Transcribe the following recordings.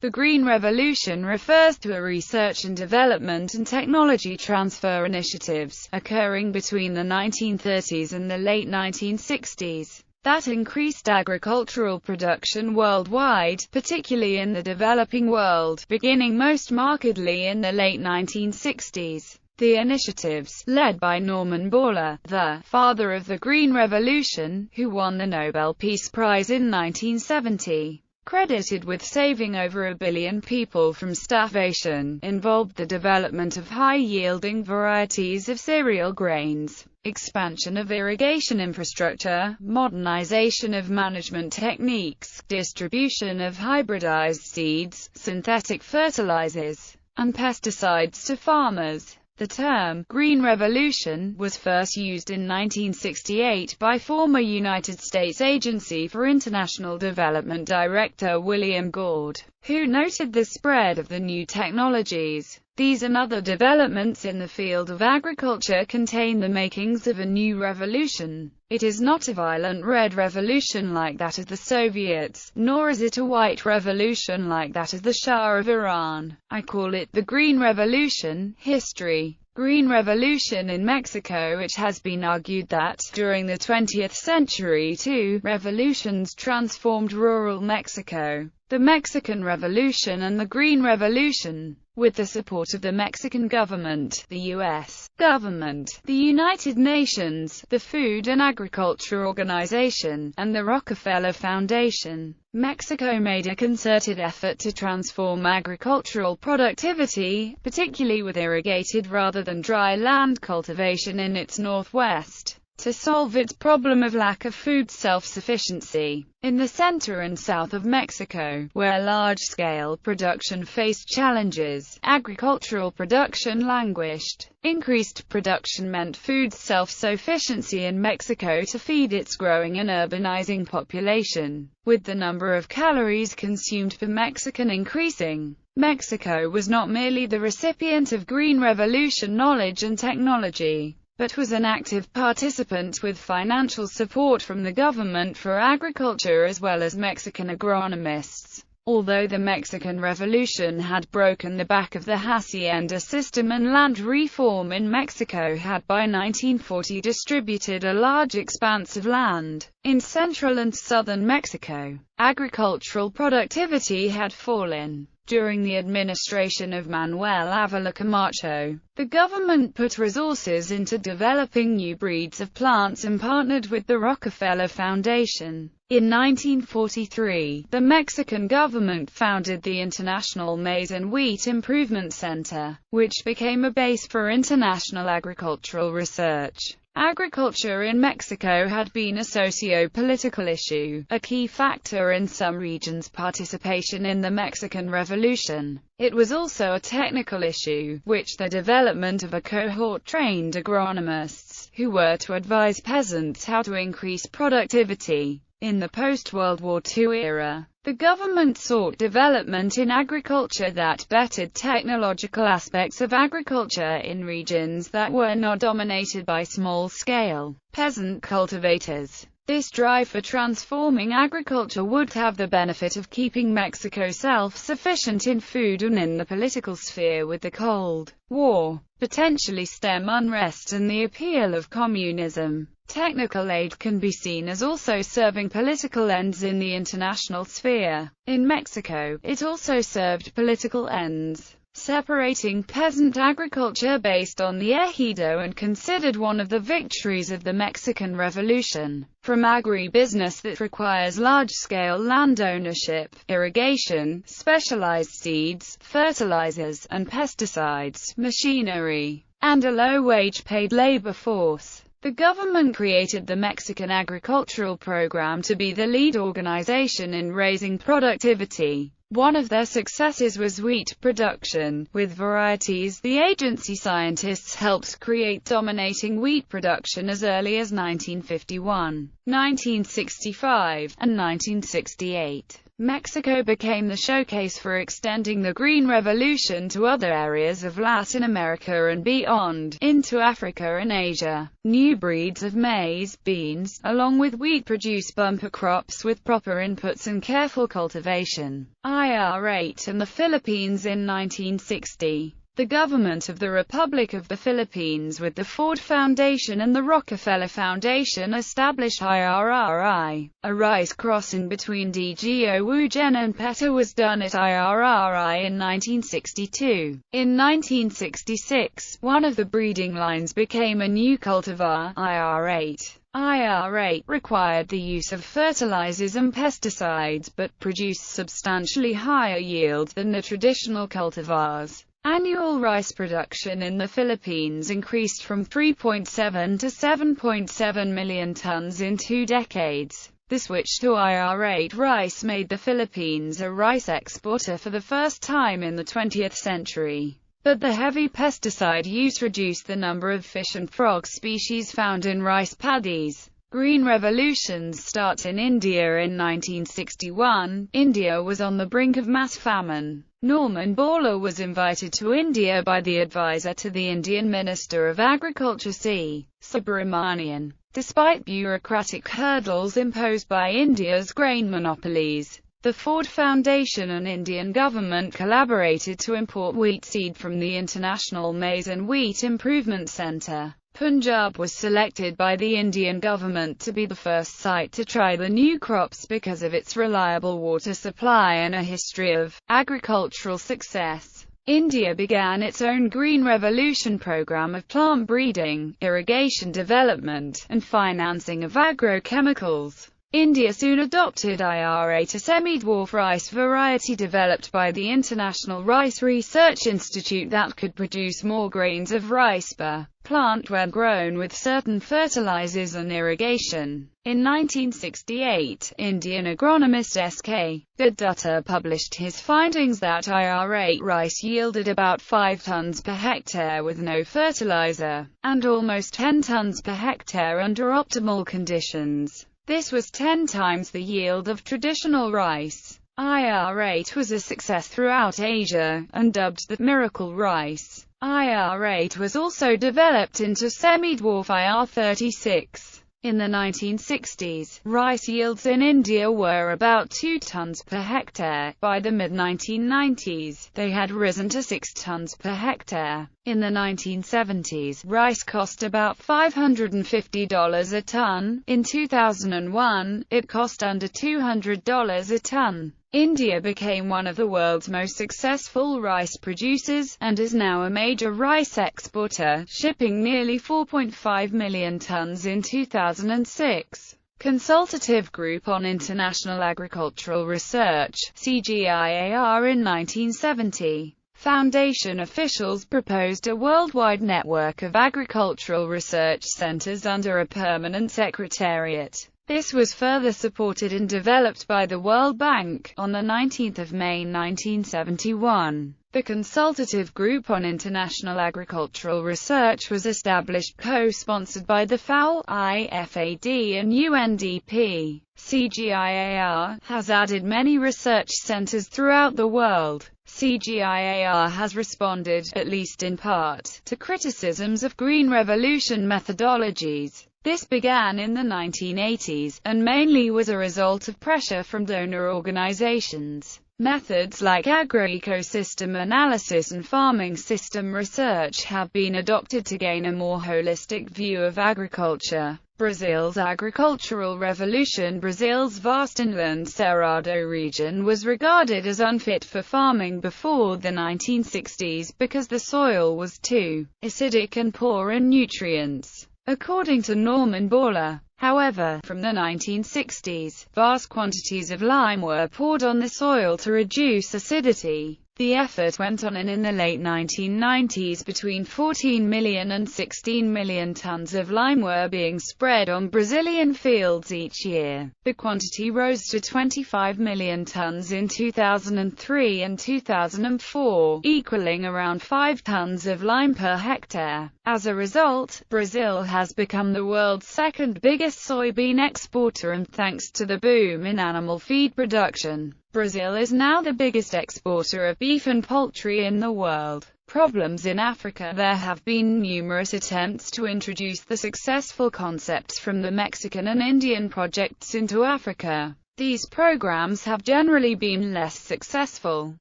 The Green Revolution refers to a research and development and technology transfer initiatives, occurring between the 1930s and the late 1960s, that increased agricultural production worldwide, particularly in the developing world, beginning most markedly in the late 1960s. The initiatives, led by Norman Borlaug, the father of the Green Revolution, who won the Nobel Peace Prize in 1970, credited with saving over 1 billion people from starvation, involved the development of high-yielding varieties of cereal grains, expansion of irrigation infrastructure, modernization of management techniques, distribution of hybridized seeds, synthetic fertilizers, and pesticides to farmers. The term "Green Revolution" was first used in 1968 by former United States Agency for International Development Director William Gord, who noted the spread of the new technologies. These and other developments in the field of agriculture contain the makings of a new revolution. It is not a violent red revolution like that of the Soviets, nor is it a white revolution like that of the Shah of Iran. I call it the Green Revolution. History. Green Revolution in Mexico. It has been argued that, during the 20th century, two revolutions transformed rural Mexico: the Mexican Revolution and the Green Revolution. With the support of the Mexican government, the U.S. government, the United Nations, the Food and Agriculture Organization, and the Rockefeller Foundation, Mexico made a concerted effort to transform agricultural productivity, particularly with irrigated rather than dry land cultivation in its northwest, to solve its problem of lack of food self-sufficiency. In the center and south of Mexico, where large-scale production faced challenges, agricultural production languished. Increased production meant food self-sufficiency in Mexico to feed its growing and urbanizing population, with the number of calories consumed per Mexican increasing. Mexico was not merely the recipient of Green Revolution knowledge and technology, but was an active participant with financial support from the government for agriculture as well as Mexican agronomists. Although the Mexican Revolution had broken the back of the hacienda system and land reform in Mexico had by 1940 distributed a large expanse of land in central and southern Mexico, agricultural productivity had fallen. During the administration of Manuel Ávila Camacho, the government put resources into developing new breeds of plants and partnered with the Rockefeller Foundation. In 1943, the Mexican government founded the International Maize and Wheat Improvement Center, which became a base for international agricultural research. Agriculture in Mexico had been a socio-political issue, a key factor in some regions' participation in the Mexican Revolution. It was also a technical issue, which the development of a cohort trained agronomists, who were to advise peasants how to increase productivity. In the post-World War II era, the government sought development in agriculture that bettered technological aspects of agriculture in regions that were not dominated by small-scale peasant cultivators. This drive for transforming agriculture would have the benefit of keeping Mexico self-sufficient in food and in the political sphere with the Cold War, potentially stem unrest and the appeal of communism. Technical aid can be seen as also serving political ends in the international sphere. In Mexico, it also served political ends, separating peasant agriculture based on the ejido and considered one of the victories of the Mexican Revolution, from agribusiness that requires large-scale land ownership, irrigation, specialized seeds, fertilizers, and pesticides, machinery, and a low-wage paid labor force. The government created the Mexican Agricultural Program to be the lead organization in raising productivity. One of their successes was wheat production. With varieties, the agency scientists helped create dominating wheat production as early as 1951, 1965, and 1968. Mexico became the showcase for extending the Green Revolution to other areas of Latin America and beyond, into Africa and Asia. New breeds of maize, beans, along with wheat produce bumper crops with proper inputs and careful cultivation. IR8 in the Philippines in 1960. The government of the Republic of the Philippines with the Ford Foundation and the Rockefeller Foundation established IRRI. A rice crossing between DGO Wujen and PETA was done at IRRI in 1962. In 1966, one of the breeding lines became a new cultivar, IR8. IR8 required the use of fertilizers and pesticides but produced substantially higher yields than the traditional cultivars. Annual rice production in the Philippines increased from 3.7 to 7.7 million tons in 2 decades. The switch to IR8 rice made the Philippines a rice exporter for the first time in the 20th century. But the heavy pesticide use reduced the number of fish and frog species found in rice paddies. Green revolutions start in India in 1961. India was on the brink of mass famine. Norman Borlaug was invited to India by the advisor to the Indian Minister of Agriculture C. Subramanian. Despite bureaucratic hurdles imposed by India's grain monopolies, the Ford Foundation and Indian government collaborated to import wheat seed from the International Maize and Wheat Improvement Centre. Punjab was selected by the Indian government to be the first site to try the new crops because of its reliable water supply and a history of agricultural success. India began its own Green Revolution program of plant breeding, irrigation development, and financing of agrochemicals. India soon adopted IR8, a semi-dwarf rice variety developed by the International Rice Research Institute that could produce more grains of rice per plant when grown with certain fertilizers and irrigation. In 1968, Indian agronomist S.K. Dutta published his findings that IR8 rice yielded about 5 tons per hectare with no fertilizer, and almost 10 tons per hectare under optimal conditions. This was 10 times the yield of traditional rice. IR8 was a success throughout Asia, and dubbed the miracle rice. IR8 was also developed into semi-dwarf IR36. In the 1960s, rice yields in India were about 2 tons per hectare. By the mid-1990s, they had risen to 6 tons per hectare. In the 1970s, rice cost about $550 a ton. In 2001, it cost under $200 a ton. India became one of the world's most successful rice producers, and is now a major rice exporter, shipping nearly 4.5 million tons in 2006. Consultative Group on International Agricultural Research, CGIAR in 1970. Foundation officials proposed a worldwide network of agricultural research centers under a permanent secretariat. This was further supported and developed by the World Bank. On 19 May 1971, the Consultative Group on International Agricultural Research was established, co-sponsored by the FAO, IFAD and UNDP. CGIAR has added many research centers throughout the world. CGIAR has responded, at least in part, to criticisms of Green Revolution methodologies. This began in the 1980s, and mainly was a result of pressure from donor organizations. Methods like agroecosystem analysis and farming system research have been adopted to gain a more holistic view of agriculture. Brazil's agricultural revolution. Brazil's vast inland Cerrado region was regarded as unfit for farming before the 1960s because the soil was too acidic and poor in nutrients. According to Norman Borlaug, however, from the 1960s, vast quantities of lime were poured on the soil to reduce acidity. The effort went on, and in the late 1990s between 14 million and 16 million tons of lime were being spread on Brazilian fields each year. The quantity rose to 25 million tons in 2003 and 2004, equaling around 5 tons of lime per hectare. As a result, Brazil has become the world's second biggest soybean exporter, and thanks to the boom in animal feed production, Brazil is now the biggest exporter of beef and poultry in the world. Problems in Africa. There have been numerous attempts to introduce the successful concepts from the Mexican and Indian projects into Africa. These programs have generally been less successful.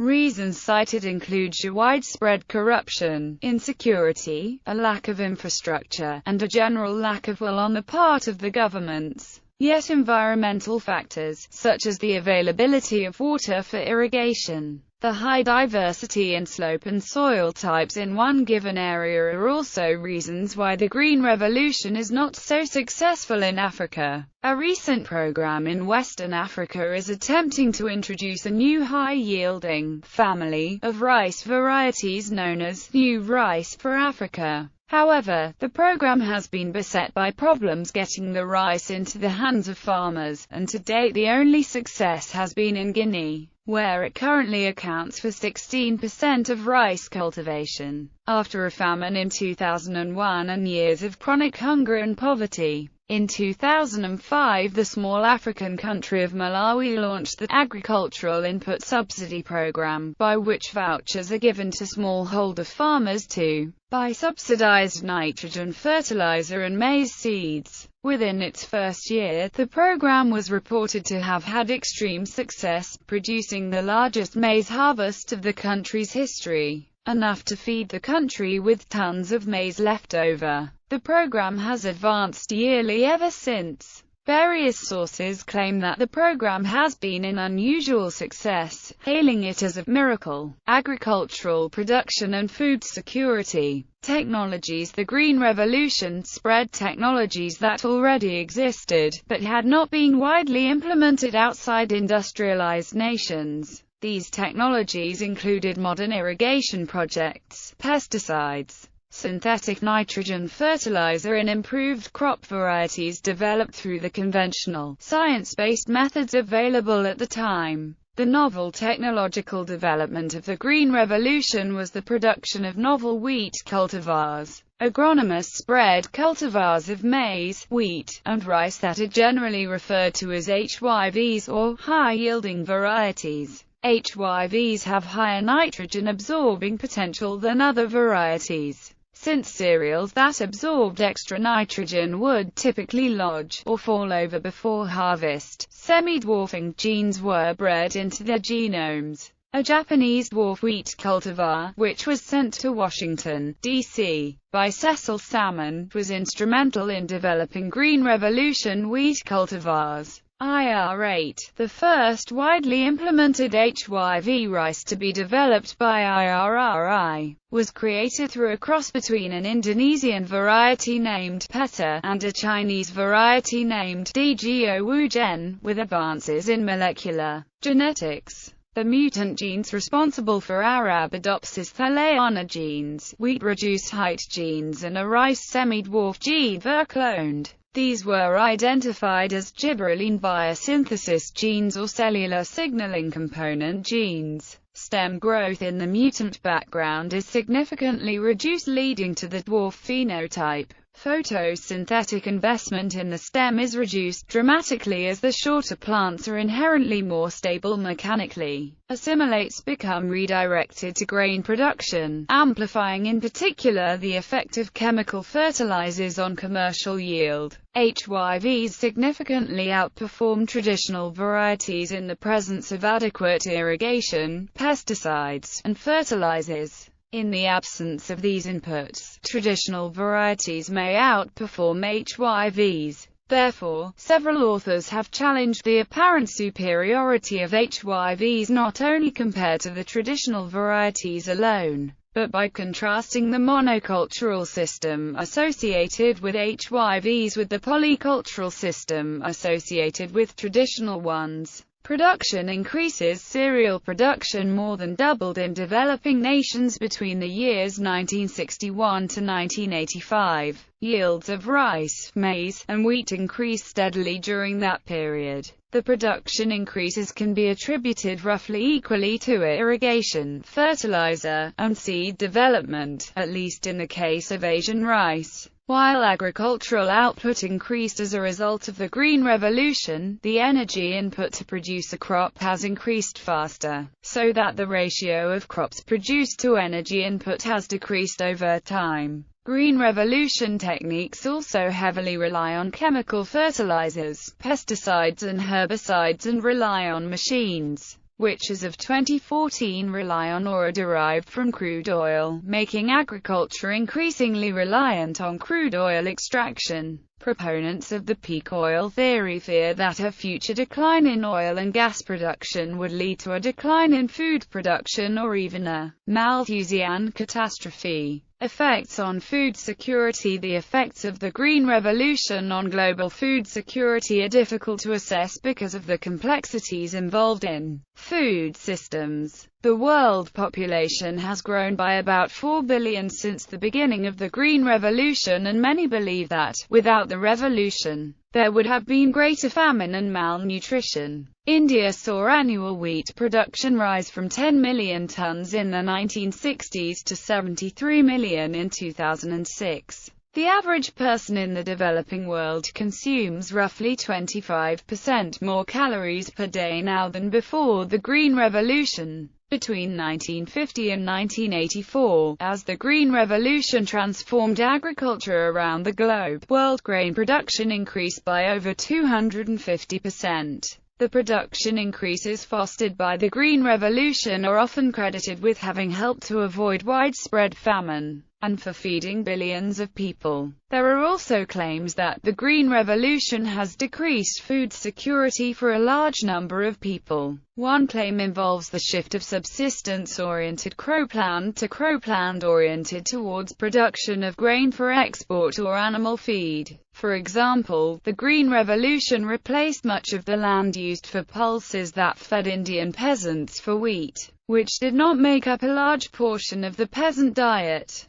Reasons cited include widespread corruption, insecurity, a lack of infrastructure, and a general lack of will on the part of the governments. Yet environmental factors, such as the availability of water for irrigation, the high diversity in slope and soil types in one given area are also reasons why the Green Revolution is not so successful in Africa. A recent program in Western Africa is attempting to introduce a new high-yielding family of rice varieties known as New Rice for Africa. However, the program has been beset by problems getting the rice into the hands of farmers, and to date the only success has been in Guinea, where it currently accounts for 16% of rice cultivation. After a famine in 2001 and years of chronic hunger and poverty, in 2005 the small African country of Malawi launched the Agricultural Input Subsidy Program, by which vouchers are given to smallholder farmers to buy subsidized nitrogen fertilizer and maize seeds. Within its first year, the program was reported to have had extreme success, producing the largest maize harvest of the country's history, enough to feed the country with tons of maize left over. The program has advanced yearly ever since. Various sources claim that the program has been an unusual success, hailing it as a miracle. Agricultural production and food security. Technologies. The Green Revolution spread technologies that already existed, but had not been widely implemented outside industrialized nations. These technologies included modern irrigation projects, pesticides, synthetic nitrogen fertilizer and improved crop varieties developed through the conventional, science-based methods available at the time. The novel technological development of the Green Revolution was the production of novel wheat cultivars. Agronomists spread cultivars of maize, wheat, and rice that are generally referred to as HYVs or high-yielding varieties. HYVs have higher nitrogen-absorbing potential than other varieties. Since cereals that absorbed extra nitrogen would typically lodge or fall over before harvest, semi-dwarfing genes were bred into their genomes. A Japanese dwarf wheat cultivar, which was sent to Washington, D.C., by Cecil Salmon, was instrumental in developing Green Revolution wheat cultivars. IR8, the first widely implemented HYV rice to be developed by IRRI, was created through a cross between an Indonesian variety named Peta and a Chinese variety named Djiaowugen, with advances in molecular genetics. The mutant genes responsible for Arabidopsis thaliana genes, wheat reduced height genes and a rice semi-dwarf gene were cloned. These were identified as gibberellin biosynthesis genes or cellular signaling component genes. Stem growth in the mutant background is significantly reduced, leading to the dwarf phenotype. Photosynthetic investment in the stem is reduced dramatically as the shorter plants are inherently more stable mechanically. Assimilates become redirected to grain production, amplifying in particular the effect of chemical fertilizers on commercial yield. HYVs significantly outperform traditional varieties in the presence of adequate irrigation, pesticides, and fertilizers. In the absence of these inputs, traditional varieties may outperform HYVs. Therefore, several authors have challenged the apparent superiority of HYVs not only compared to the traditional varieties alone, but by contrasting the monocultural system associated with HYVs with the polycultural system associated with traditional ones. Production increases. Cereal production more than doubled in developing nations between the years 1961 to 1985. Yields of rice, maize, and wheat increased steadily during that period. The production increases can be attributed roughly equally to irrigation, fertilizer, and seed development, at least in the case of Asian rice. While agricultural output increased as a result of the Green Revolution, the energy input to produce a crop has increased faster, so that the ratio of crops produced to energy input has decreased over time. Green Revolution techniques also heavily rely on chemical fertilizers, pesticides and herbicides, and rely on machines, which as of 2014 rely on or are derived from crude oil, making agriculture increasingly reliant on crude oil extraction. Proponents of the peak oil theory fear that a future decline in oil and gas production would lead to a decline in food production or even a Malthusian catastrophe. Effects on food security. The effects of the Green Revolution on global food security are difficult to assess because of the complexities involved in food systems. The world population has grown by about 4 billion since the beginning of the Green Revolution, and many believe that, without the revolution, there would have been greater famine and malnutrition. India saw annual wheat production rise from 10 million tons in the 1960s to 73 million in 2006. The average person in the developing world consumes roughly 25% more calories per day now than before the Green Revolution. Between 1950 and 1984, as the Green Revolution transformed agriculture around the globe, world grain production increased by over 250%. The production increases fostered by the Green Revolution are often credited with having helped to avoid widespread famine, and for feeding billions of people. There are also claims that the Green Revolution has decreased food security for a large number of people. One claim involves the shift of subsistence-oriented cropland to cropland oriented towards production of grain for export or animal feed. For example, the Green Revolution replaced much of the land used for pulses that fed Indian peasants for wheat, which did not make up a large portion of the peasant diet.